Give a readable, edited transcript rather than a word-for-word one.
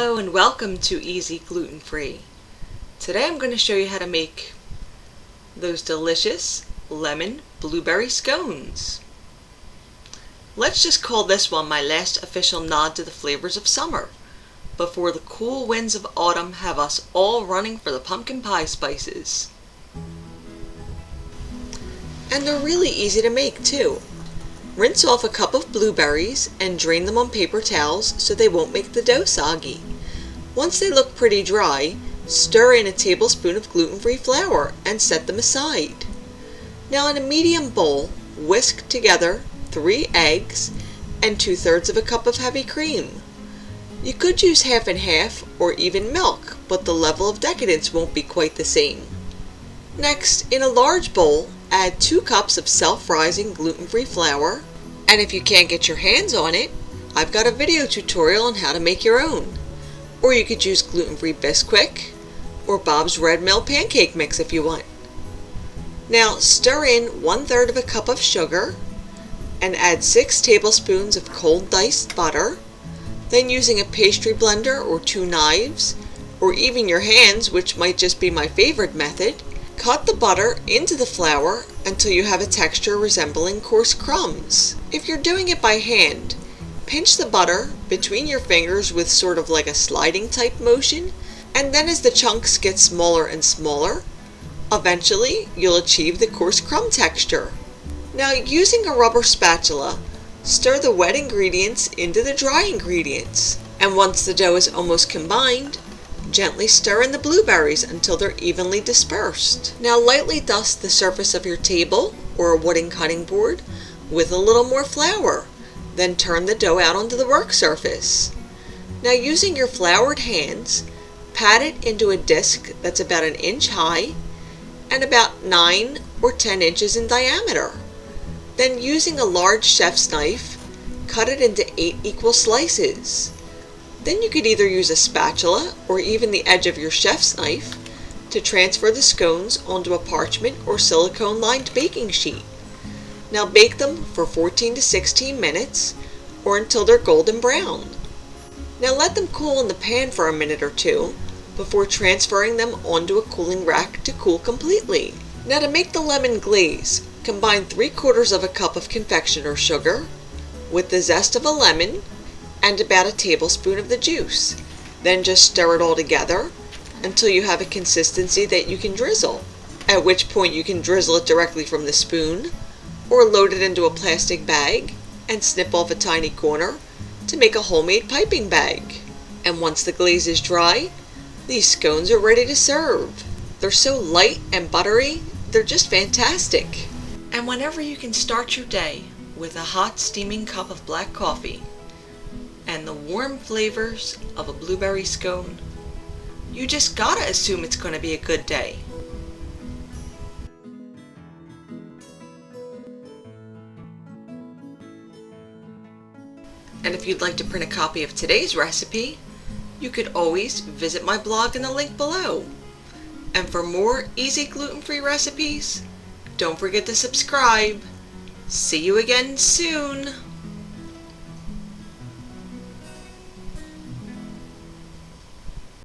Hello and welcome to Easy Gluten Free. Today I'm going to show you how to make those delicious lemon blueberry scones. Let's just call this one my last official nod to the flavors of summer, before the cool winds of autumn have us all running for the pumpkin pie spices. And they're really easy to make too. Rinse off a cup of blueberries and drain them on paper towels so they won't make the dough soggy. Once they look pretty dry, stir in a tablespoon of gluten-free flour and set them aside. Now in a medium bowl, whisk together 3 eggs and 2/3 of a cup of heavy cream. You could use half and half or even milk, but the level of decadence won't be quite the same. Next, in a large bowl, add 2 cups of self-rising gluten-free flour, and if you can't get your hands on it, I've got a video tutorial on how to make your own. Or you could use gluten-free Bisquick or Bob's Red Mill pancake mix if you want. Now stir in 1/3 of a cup of sugar and add 6 tablespoons of cold diced butter. Then using a pastry blender or 2 knives, or even your hands, which might just be my favorite method, cut the butter into the flour until you have a texture resembling coarse crumbs. If you're doing it by hand, pinch the butter between your fingers with sort of like a sliding type motion, and then as the chunks get smaller and smaller, eventually you'll achieve the coarse crumb texture. Now using a rubber spatula, stir the wet ingredients into the dry ingredients, and once the dough is almost combined, gently stir in the blueberries until they're evenly dispersed. Now lightly dust the surface of your table or a wooden cutting board with a little more flour. Then turn the dough out onto the work surface. Now using your floured hands, pat it into a disc that's about 1 inch high and about 9 or 10 inches in diameter. Then using a large chef's knife, cut it into 8 equal slices. Then you could either use a spatula or even the edge of your chef's knife to transfer the scones onto a parchment or silicone-lined baking sheet. Now bake them for 14 to 16 minutes or until they're golden brown. Now let them cool in the pan for a minute or 2 before transferring them onto a cooling rack to cool completely. Now to make the lemon glaze, combine 3/4 of a cup of confectioner sugar with the zest of a lemon and about a tablespoon of the juice. Then just stir it all together until you have a consistency that you can drizzle, at which point you can drizzle it directly from the spoon or load it into a plastic bag and snip off a tiny corner to make a homemade piping bag. And once the glaze is dry, these scones are ready to serve. They're so light and buttery, they're just fantastic. And whenever you can start your day with a hot steaming cup of black coffee and the warm flavors of a blueberry scone, you just gotta assume it's gonna be a good day. And if you'd like to print a copy of today's recipe, you could always visit my blog in the link below. And for more easy gluten-free recipes, don't forget to subscribe. See you again soon!